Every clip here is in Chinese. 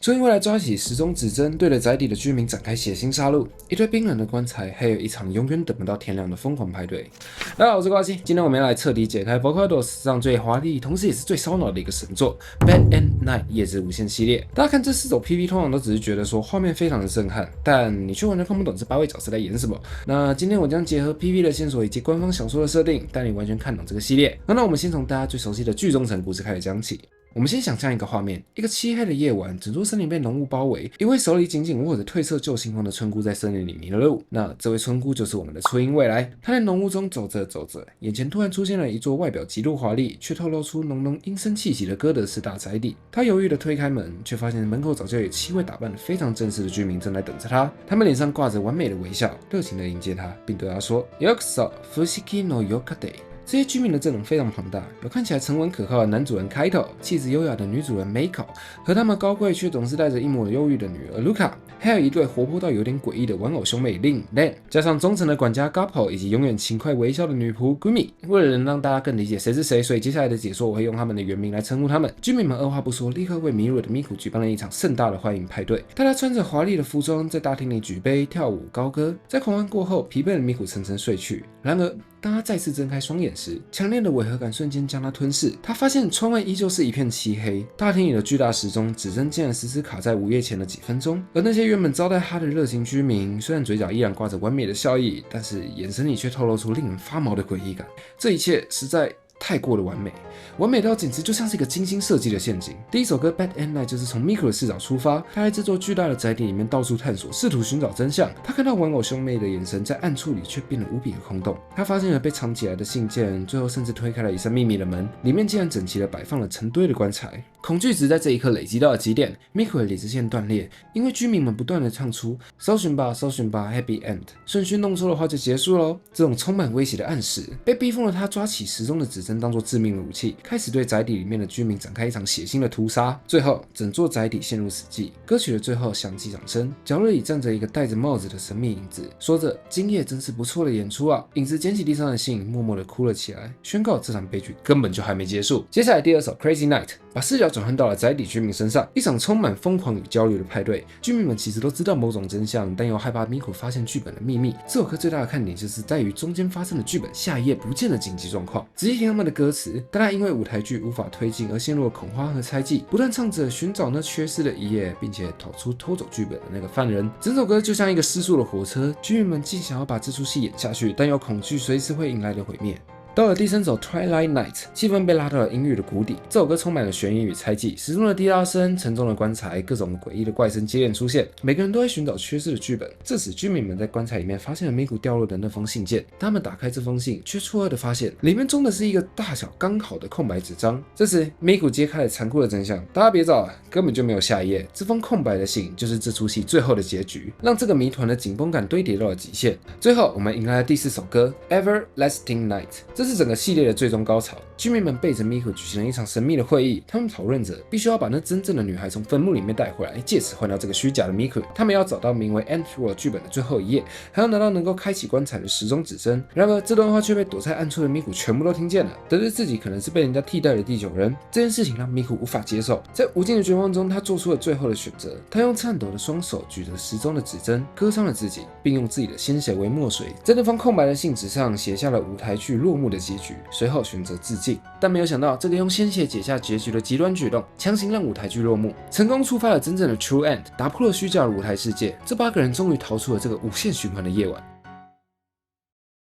初音未来抓起时钟指针，对着宅邸的居民展开血腥杀戮，一堆冰冷的棺材，还有一场永远等不到天亮的疯狂派对。大家好，我是瓜西，今天我们要来彻底解开 Vocaloid 史上最华丽，同时也是最烧脑的一个神作《Bad and Night 夜之无限》系列。大家看这4首 PV， 通常都只是觉得说画面非常的震撼，但你却完全看不懂这8位角色在演什么。那今天我将结合 PV 的线索以及官方小说的设定，带你完全看懂这个系列。那我们先从大家最熟悉的剧中城故事开始讲起。我们先想象一个画面，一个漆黑的夜晚，整座森林被浓雾包围，一位手里紧紧握着褪色旧信封的村姑在森林里迷了路。那这位村姑就是我们的初音未来。她在浓雾中走着走着，眼前突然出现了一座外表极度华丽，却透露出浓浓阴森气息的哥德式大宅邸。她犹豫地推开门，却发现门口早就有7位打扮得非常正式的居民正在等着她。他们脸上挂着完美的微笑，热情地迎接她，并对她说 ：“Yokuso Fushiki no Yokade。”这些居民的阵容非常庞大，有看起来沉稳可靠的男主人开头，气质优雅的女主人 Meiko， 和他们高贵却总是带着一抹忧郁的女儿 Luca， 还有一对活泼到有点诡异的玩偶兄妹 Lin、Len， 加上忠诚的管家 Gappo 以及永远勤快微笑的女仆 Gumi。为了能让大家更理解谁是谁，所以接下来的解说我会用他们的原名来称呼他们。居民们二话不说，立刻为迷路的 Miku 举办了一场盛大的欢迎派对。大家穿着华丽的服装，在大厅里举杯、跳舞、高歌。在狂欢过后，疲惫的 Miku 沉沉睡去。然而，当他再次睁开双眼时，强烈的违和感瞬间将他吞噬。他发现窗外依旧是一片漆黑，大厅里的巨大时钟指针竟然死死卡在午夜前的几分钟。而那些原本招待他的热情居民，虽然嘴角依然挂着完美的笑意，但是眼神里却透露出令人发毛的诡异感。这一切实在太过的完美，完美到简直就像是一个精心设计的陷阱。第一首歌《Bad and Night》就是从 Miku 的视角出发，他在这座巨大的宅邸里面到处探索，试图寻找真相。他看到玩偶兄妹的眼神在暗处里却变得无比的空洞。他发现了被藏起来的信件，最后甚至推开了一扇秘密的门，里面竟然整齐地摆放了成堆的棺材。恐惧值在这一刻累积到了极点 ，Miku 的理智线断裂，因为居民们不断地唱出“搜寻吧，搜寻吧 ，Happy End”， 顺序弄错的话就结束喽。这种充满威胁的暗示，被逼疯的他抓起时钟的指针当作致命的武器，开始对宅邸里面的居民展开一场血腥的屠杀。最后，整座宅邸陷入死寂。歌曲的最后响起掌声，角落里站着一个戴着帽子的神秘影子，说着：“今夜真是不错的演出啊！”影子捡起地上的信，默默地哭了起来，宣告这场悲剧根本就还没结束。接下来第2首《Crazy Night》把视角转换到了宅邸居民身上，一场充满疯狂与焦虑的派对。居民们其实都知道某种真相，但又害怕 Miku 发现剧本的秘密。这首歌最大的看点就是在于中间发生的剧本下一页不见的紧急状况。仔细听他们的歌词，大家因为舞台剧无法推进而陷入了恐慌和猜忌，不断唱着寻找那缺失的一页，并且逃出偷走剧本的那个犯人。整首歌就像一个失速的火车，居民们既想要把这出戏演下去，但又恐惧随时会迎来的毁灭。到了第3首 Twilight Night， 气氛被拉到了阴郁的谷底。这首歌充满了悬疑与猜忌，时钟的滴答声、沉重的棺材、各种诡异的怪声接连出现，每个人都在寻找缺失的剧本。这时，居民们在棺材里面发现了 Miku 掉落的那封信件，他们打开这封信，却错愕地发现里面装的是一个大小刚好的空白纸张。这时 ，Miku 揭开了残酷的真相：大家别找了，根本就没有下一页。这封空白的信就是这出戏最后的结局，让这个谜团的紧绷感堆叠到了极限。最后，我们迎来了第4首歌 Everlasting Night。这是整个系列的最终高潮。居民们背着 Miku 举行了一场神秘的会议，他们讨论着必须要把那真正的女孩从坟墓里面带回来，借此换掉这个虚假的 Miku。他们要找到名为 Nth World 剧本的最后一页，还要拿到能够开启棺材的时钟指针。然而，这段话却被躲在暗处的 Miku 全部都听见了。得知自己可能是被人家替代的地球人，这件事情让 Miku 无法接受。在无尽的绝望中，他做出了最后的选择。他用颤抖的双手举着时钟的指针，割伤了自己，并用自己的鲜血为墨水，在那封空白的信纸上写下了舞台剧落幕的结局。随后选择自尽，但没有想到这个用鲜血解下结局的极端举动，强行让舞台剧落幕，成功触发了真正的 True End， 打破了虚假的舞台世界。这8个人终于逃出了这个无限循环的夜晚。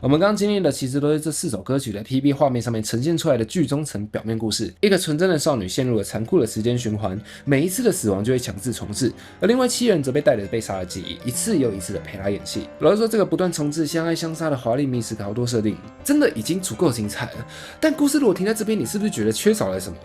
我们刚刚经历的其实都是这4首歌曲在 PV 画面上面呈现出来的剧中层表面故事。一个纯真的少女陷入了残酷的时间循环，每一次的死亡就会强制重置，而另外7人则被带着被杀的记忆，一次又一次的陪她演戏。老实说，这个不断重置相爱相杀的华丽密室逃脱设定，真的已经足够精彩了。但故事如果停在这边，你是不是觉得缺少了什么？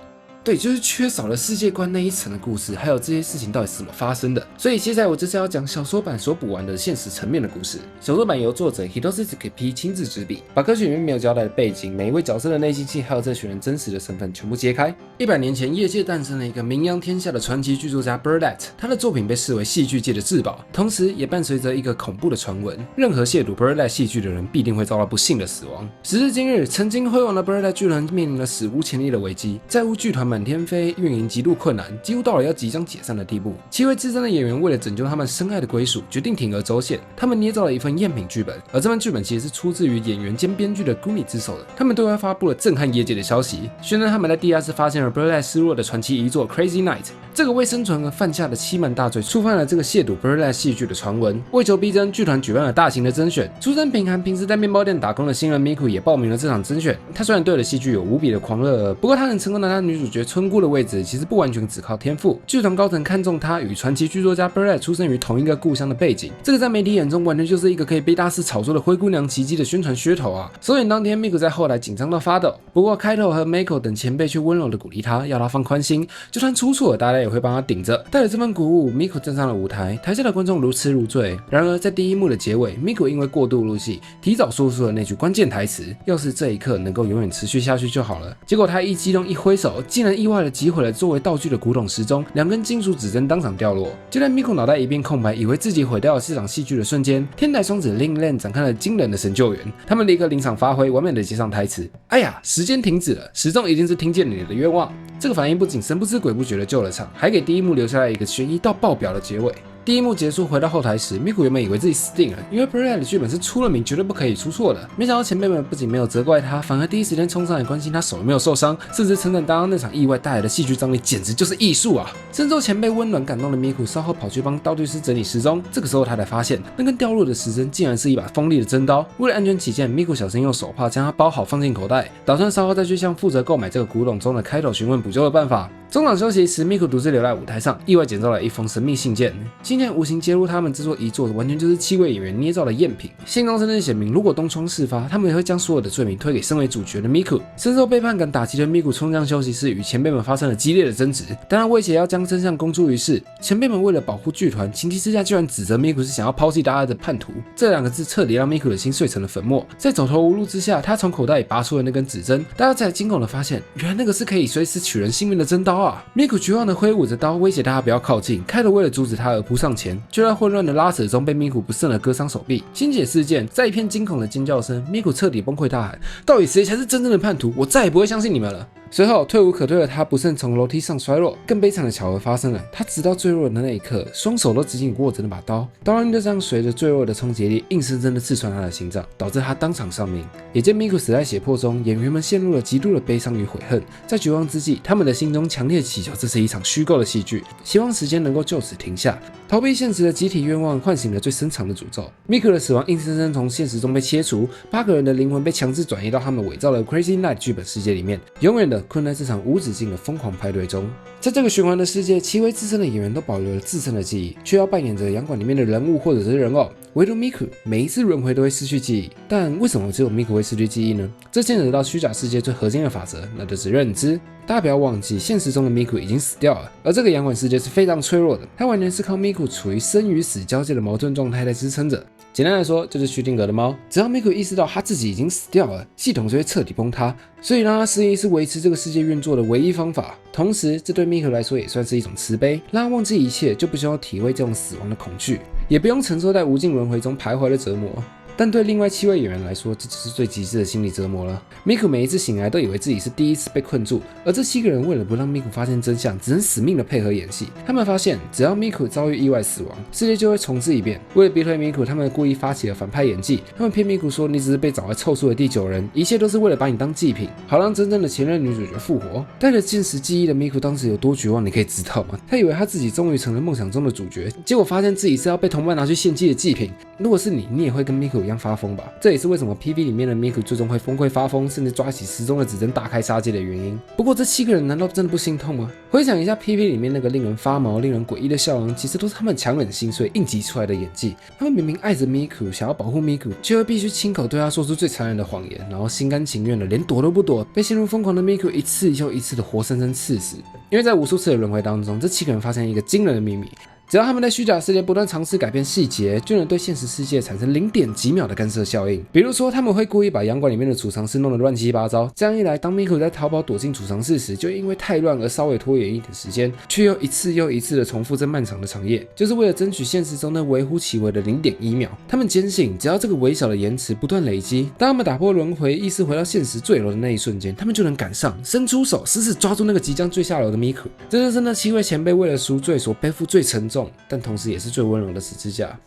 对，就是缺少了世界观那一层的故事，还有这些事情到底是怎么发生的。所以接下来我这次要讲小说版所补完的现实层面的故事。小说版由作者 Hitotsuki P 亲自执笔，把歌曲里面没有交代的背景、每一位角色的内心戏，还有这群人真实的身份全部揭开。100年前，业界诞生了一个名扬天下的传奇剧作家 Burdett， 他的作品被视为戏剧界的至宝，同时也伴随着一个恐怖的传闻：任何亵渎 Burdett 戏剧的人必定会遭到不幸的死亡。时至今日，曾经辉煌的 Burdett 剧团面临了史无前例的危机，债务剧团们满天飞，运营极度困难，几乎到了要即将解散的地步。7位资深的演员为了拯救他们深爱的归属，决定铤而走险。他们捏造了一份赝品剧本，而这份剧本其实是出自于演员兼编剧的 Gumi 之手的。他们对外发布了震撼业界的消息，宣称他们在地下室发现了 Burlette 失落的传奇遗作 Crazy Night。这个为生存而犯下的欺瞒大罪，触犯了这个亵渎 Burlette 戏剧的传闻。为求逼真，剧团举办了大型的甄选。出身贫寒、平时在面包店打工的新人 Miku 也报名了这场甄选。他虽然对了戏剧有无比的狂热，不过他能成功拿到女主角春姑的位置，其实不完全只靠天赋。剧团高层看中他与传奇剧作家 Burlette 出生于同一个故乡的背景，这个在媒体眼中完全就是一个可以被大肆炒作的灰姑娘奇迹的宣传噱头啊！首演当天 ，Miku 在后台紧张到发抖，不过开头和 Mako 等前辈却温柔的鼓励他，要他放宽心，就算出错了，大家也会帮他顶着。带着这份鼓舞 ，Miku 站上了舞台，台下的观众如痴如醉。然而在第一幕的结尾 ，Miku 因为过度入戏，提早说出了那句关键台词：“要是这一刻能够永远持续下去就好了。”结果他一激动一挥手，竟然意外的击毁了作为道具的古董时钟，2根金属指针当场掉落。就在 Miku 脑袋一片空白，以为自己毁掉了这场戏剧的瞬间，天台双子 Lin Lan 展开了惊人的神救援，他们立刻临场发挥，完美的接上台词：“哎呀，时间停止了，时钟一定是听见了你的愿望。”这个反应不仅神不知鬼不觉的救了场，还给第一幕留下来一个悬疑到爆表的结尾。第一幕结束，回到后台时 ，Miku 原本以为自己死定了，因为 Burlette 的剧本是出了名，绝对不可以出错的。没想到前辈们不仅没有责怪他，反而第一时间冲上来关心他手有没有受伤，甚至称赞刚刚那场意外带来的戏剧张力简直就是艺术啊！深受前辈温暖感动的 Miku 稍后跑去帮道具师整理时钟，这个时候他才发现那根掉落的时针竟然是一把锋利的真刀。为了安全起见 ，Miku 小心用手帕将它包好放进口袋，打算稍后再去向负责购买这个古董钟的开头询问补救的办法。中场休息时 ，Miku 独自留在舞台上，意外捡到了一封神秘信件。信件无形揭露他们制作遗作完全就是7位演员捏造的赝品。信中甚至写明，如果东窗事发，他们也会将所有的罪名推给身为主角的 Miku。深受背叛感打击的 Miku 冲向休息室，与前辈们发生了激烈的争执。当他威胁要将真相公诸于世，前辈们为了保护剧团，情急之下居然指责 Miku 是想要抛弃大家的叛徒。这2个字彻底让 Miku 的心碎成了粉末。在走投无路之下，他从口袋里拔出了那根指针，大家才惊恐的发现，原来那个是可以随时取人性命的真刀啊！ Miku 绝望的挥舞着刀，威胁大家不要靠近。开头为了阻止他而扑上前，就在混乱的拉扯中被 Miku 不慎的割伤手臂。心解事件，在一片惊恐的尖叫声 ，Miku 彻底崩溃大喊：“到底谁才是真正的叛徒？我再也不会相信你们了！”随后，退无可退的他不慎从楼梯上摔落。更悲惨的巧合发生了，他直到坠落的那一刻，双手都紧紧握着那把刀，刀刃就这样随着坠落的冲击力，硬生生的刺穿他的心脏，导致他当场丧命。眼见 Miku 死在血泊中，演员们陷入了极度的悲伤与悔恨。在绝望之际，他们的心中强烈祈求这是一场虚构的戏剧，希望时间能够就此停下。逃避现实的集体愿望唤醒了最深藏的诅咒。Miku 的死亡硬生生从现实中被切除，8个人的灵魂被强制转移到他们伪造的 Crazy Night 剧本世界里面，永远的困在这场无止境的疯狂派对中。在这个循环的世界，7位资深的演员都保留了自身的记忆，却要扮演着洋馆里面的人物或者是人偶。唯独 Miku 每一次轮回都会失去记忆，但为什么只有 Miku 会失去记忆呢？这牵扯到虚假世界最核心的法则，那就是认知。大家不要忘记，现实中的 Miku 已经死掉了，而这个洋馆世界是非常脆弱的，它完全是靠 Miku 处于生与死交界的矛盾状态在支撑着。简单来说，就是薛定谔的猫，只要 Miku 意识到他自己已经死掉了，系统就会彻底崩塌，所以让他失忆是维持这个世界运作的唯一方法。同时，这对 Miku 来说也算是一种慈悲，让他忘记一切，就不需要体会这种死亡的恐惧，也不用承受在无尽轮回中徘徊的折磨。但对另外7位演员来说，这只是最极致的心理折磨了。Miku 每一次醒来都以为自己是第一次被困住，而这7个人为了不让 Miku 发现真相，只能死命的配合演戏。他们发现，只要 Miku 遭遇意外死亡，世界就会重置一遍。为了逼退 Miku， 他们故意发起了反派演技，他们骗 Miku 说你只是被找来凑数的第9人，一切都是为了把你当祭品，好让真正的前任女主角复活。带着现实记忆的 Miku 当时有多绝望，你可以知道吗？他以为他自己终于成了梦想中的主角，结果发现自己是要被同伴拿去献祭的祭品。如果是你，你也会跟 Miku 一样发疯吧？这也是为什么 PV 里面的 Miku 最终会崩溃发疯，甚至抓起时钟的指针大开杀戒的原因。不过这7个人难道真的不心痛吗？回想一下 PV 里面那个令人发毛、令人诡异的笑容，其实都是他们强忍心碎硬挤出来的演技。他们明明爱着 Miku， 想要保护 Miku， 却又必须亲口对他说出最残忍的谎言，然后心甘情愿的连躲都不躲，被陷入疯狂的 Miku 一次又一次的活生生刺死。因为在无数次的轮回当中，这7个人发现一个惊人的秘密。只要他们在虚假世界不断尝试改变细节，就能对现实世界产生0点几秒的干涉效应。比如说，他们会故意把洋馆里面的储藏室弄得乱七八糟，这样一来，当 Miku 在逃跑躲进储藏室时，就因为太乱而稍微拖延一点时间，却又一次又一次的重复这漫长的长夜，就是为了争取现实中那微乎其微的0.1秒。他们坚信，只要这个微小的延迟不断累积，当他们打破轮回，意识回到现实坠楼的那一瞬间，他们就能赶上，伸出手，死死抓住那个即将坠下楼的 Miku。这就是那7位前辈为了赎罪所背负最沉重，但同时也是最温柔的十字架。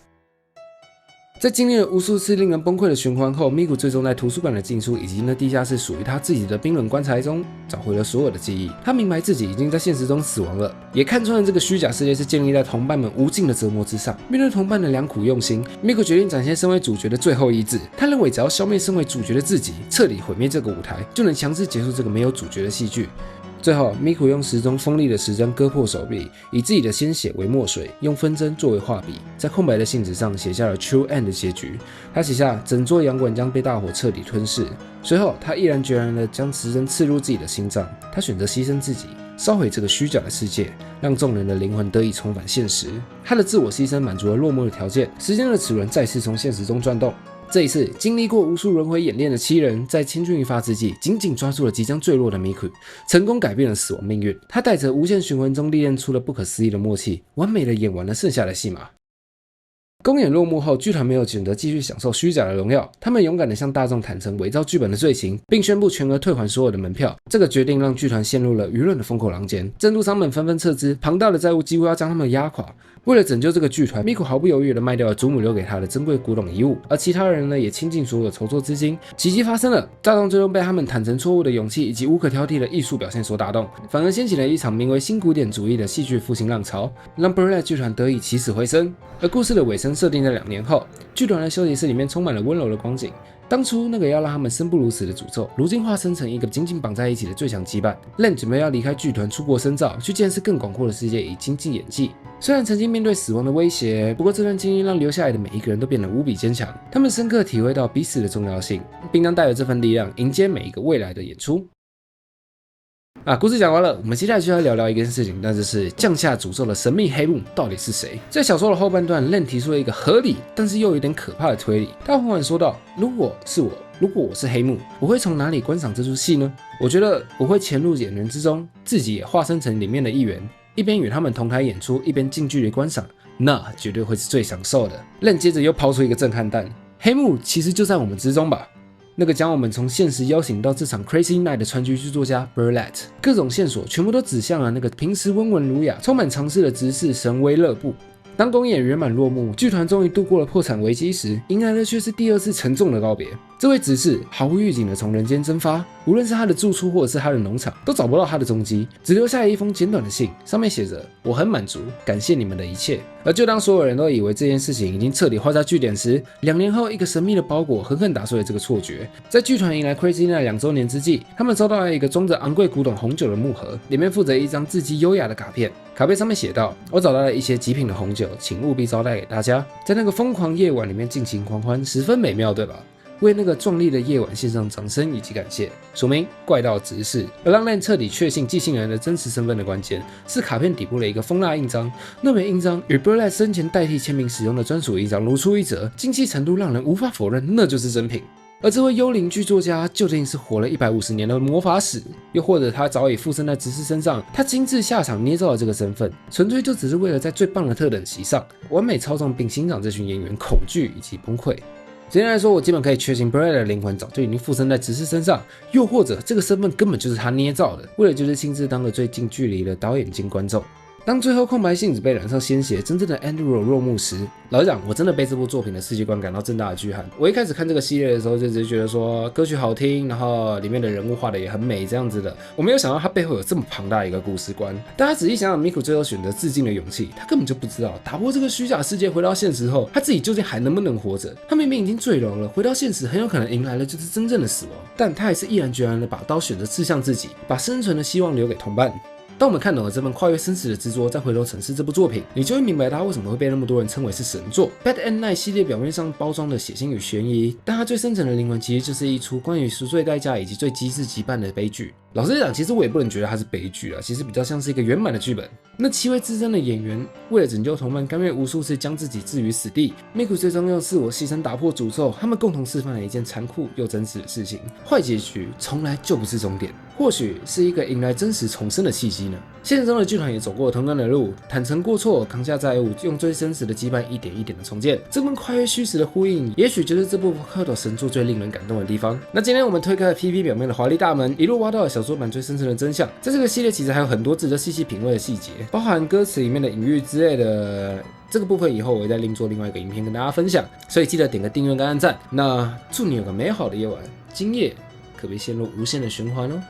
在经历了无数次令人崩溃的循环后，Miku最终在图书馆的禁书以及那地下室属于他自己的冰冷棺材中找回了所有的记忆。他明白自己已经在现实中死亡了，也看穿了这个虚假世界是建立在同伴们无尽的折磨之上。面对同伴的良苦用心，Miku决定展现身为主角的最后意志。他认为只要消灭身为主角的自己，彻底毁灭这个舞台，就能强制结束这个没有主角的戏剧。最后 ，Miku 用时钟锋利的时针割破手臂，以自己的鲜血为墨水，用分针作为画笔，在空白的信纸上写下了 True End 的结局。他写下整座洋馆将被大火彻底吞噬。随后，他毅然决然地将时针刺入自己的心脏。他选择牺牲自己，烧毁这个虚假的世界，让众人的灵魂得以重返现实。他的自我牺牲满足了落幕的条件，时间的齿轮再次从现实中转动。这一次，经历过无数轮回演练的7人，在千钧一发之际，紧紧抓住了即将坠落的 Miku， 成功改变了死亡命运。他带着无限循环中历练出了不可思议的默契，完美的演完了剩下的戏码。公演落幕后，剧团没有选择继续享受虚假的荣耀，他们勇敢地向大众坦诚伪造剧本的罪行，并宣布全额退还所有的门票。这个决定让剧团陷入了舆论的风口浪尖，赞助商们纷纷撤资，庞大的债务几乎要将他们压垮。为了拯救这个剧团，Miku 毫不犹豫地卖掉了祖母留给他的珍贵古董遗物，而其他人呢也倾尽所有筹措资金。奇迹发生了，大众最终被他们坦诚错误的勇气以及无可挑剔的艺术表现所打动，反而掀起了一场名为新古典主义的戏剧复兴浪潮，让 Burlet 剧团得以起死回生。而故事的尾声设定在2年后，剧团的休息室里面充满了温柔的光景。当初那个要让他们生不如死的诅咒，如今化身成一个紧紧绑在一起的最强羁绊。Len 准备要离开剧团，出国深造，去见识更广阔的世界，以精进演技。虽然曾经面对死亡的威胁，不过这段经历让留下来的每一个人都变得无比坚强。他们深刻体会到彼此的重要性，并将带着这份力量迎接每一个未来的演出。故事讲完了，我们接下来就要聊聊一件事情，那就是降下诅咒的神秘黑幕到底是谁？在小说的后半段 ，Len 提出了一个合理但是又有点可怕的推理。他缓缓说道：“如果我是黑幕，我会从哪里观赏这出戏呢？我觉得我会潜入演员之中，自己也化身成里面的一员，一边与他们同台演出，一边近距离观赏，那绝对会是最享受的。” Len 接着又抛出一个震撼弹：黑幕其实就在我们之中吧。那个将我们从现实邀请到这场 Crazy Night 的川剧剧作家 Burlet， 各种线索全部都指向了那个平时温文儒雅、充满常识的执事神威勒布。当公演圆满落幕，剧团终于度过了破产危机时，迎来的却是第2次沉重的告别。这位执事毫无预警的从人间蒸发，无论是他的住处或者是他的农场，都找不到他的踪迹，只留下了一封简短的信，上面写着：“我很满足，感谢你们的一切。”而就当所有人都以为这件事情已经彻底画下句点时，2年后，一个神秘的包裹狠狠打碎了这个错觉。在剧团迎来 Crazy Night 2周年之际，他们收到了一个装着昂贵古董红酒的木盒，里面附着一张字迹优雅的卡片。卡片上面写道：“我找到了一些极品的红酒，请务必招待给大家，在那个疯狂夜晚里面尽情狂欢，十分美妙，对吧？为那个壮丽的夜晚献上掌声以及感谢。”署名怪盗执事。而让 Len 彻底确信寄信人的真实身份的关键，是卡片底部的一个蜂蜡印章。那枚印章与 Burlet 生前代替签名使用的专属印章如出一辙，精细程度让人无法否认那就是真品。而这位幽灵剧作家究竟是活了150年的魔法使，又或者他早已附身在执事身上，他亲自下场捏造了这个身份，纯粹就只是为了在最棒的特等席上完美操纵并欣赏这群演员恐惧以及崩溃。简单来说，我基本可以确信 Burlet 的灵魂早就已经附身在执事身上，又或者这个身份根本就是他捏造的，为了就是亲自当个最近距离的导演兼观众。当最后空白信纸被染上鲜血，真正的 Enduro 落幕时，老实讲，我真的被这部作品的世界观感到正大的巨撼。我一开始看这个系列的时候，就只是觉得说歌曲好听，然后里面的人物画的也很美这样子的。我没有想到它背后有这么庞大一个故事观。大家仔细想想，Miku最后选择自尽的勇气，他根本就不知道打破这个虚假世界回到现实后，他自己究竟还能不能活着。他明明已经坠楼了，回到现实很有可能迎来的就是真正的死亡，但他还是毅然决然的把刀选择刺向自己，把生存的希望留给同伴。当我们看懂了这份跨越生死的执着，再回头审视这部作品，你就会明白它为什么会被那么多人称为是神作。Bad and Night 系列表面上包装的血腥与悬疑，但它最深层的灵魂其实就是一出关于赎罪代价以及最机智羁绊的悲剧。老实讲，其实我也不能觉得它是悲剧啊，其实比较像是一个圆满的剧本。那7位资深的演员为了拯救同伴，甘愿无数次将自己置于死地。Miku 最终用自我牺牲打破诅咒，他们共同示范了一件残酷又真实的事情：坏结局从来就不是终点，或许是一个迎来真实重生的契机呢。现实中的剧团也走过同样的路，坦诚过错，扛下债务，用最真实的羁绊一点一点的重建。这份跨越虚实的呼应，也许就是这部蝌蚪神作最令人感动的地方。那今天我们推开了 PP 表面的华丽大门，一路挖到了小说版最深层的真相。在这个系列其实还有很多值得细细品味的细节，包含歌词里面的隐喻之类的。这个部分以后我会再另做另外一个影片跟大家分享，所以记得点个订阅跟按赞。那祝你有个美好的夜晚，今夜可别陷入无限的循环哦。